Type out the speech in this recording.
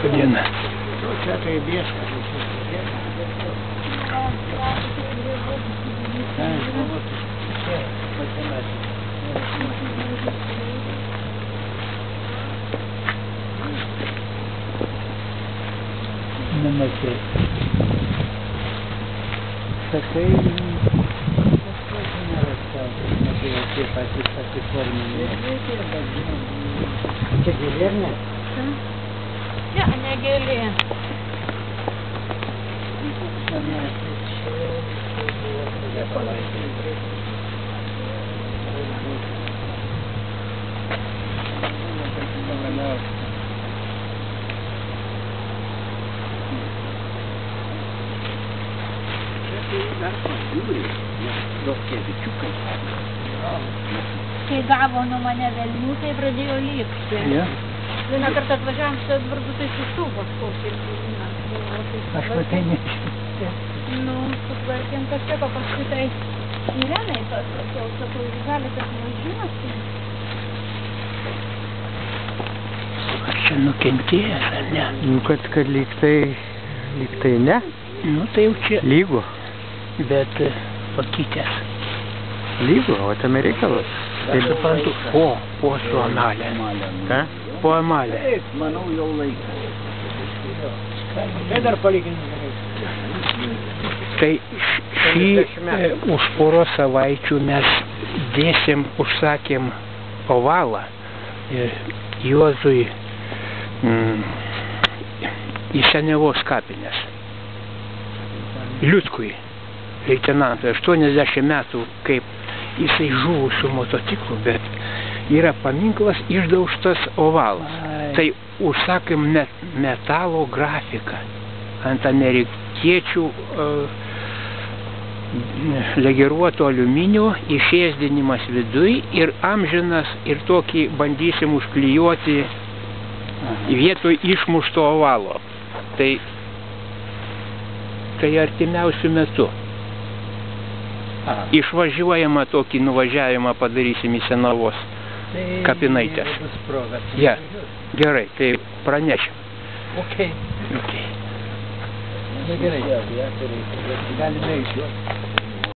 Diena. Čia tai bieška. Nemačiau. Sakai, Čia gėlė ar ne? Ne, ne gėlė. Kai gavo nuo mane velnių, tai pradėjo lipti. Vieną kartą atvažiavom su Edvardu, tai siųstuvas koks ir aš pati nežinau. Nu, sutvarkėm kažkiek, o paskui tai Irenai pasakiau, sakau, jūs galite atvažiuoti. Ar čia nukentėjęs, ar ne? Nu, kad lyg tai ne? Nu, tai jau čia. Lygu. Bet pakitęs. Lygu, o tame reikalas. Tai suprantu, po su amalė. Ką? Po amalė. Taip, manau, jau laikas. Tai dar palyginti. Tai šį už poros savaičių mes užsakėm ovalą Juozui į Senevos kapines. Liutkui, leitenantui, 80 metų, kaip jisai žuvo su motociklu, bet yra paminklas išdaužtas ovalas. Tai užsakėm metalo grafiką ant amerikiečių legeruoto aliuminio, išėsdinimas viduj ir amžinas, ir tokį bandysim užklijuoti vietoj išmušto ovalo. Tai artimiausių metų. Išvažiuojamą tokį nuvažiavimą padarysim į Senavos kapinaitės. Ja, gerai, tai pranešim. Okay. Okay. Na gerai, galime eiti.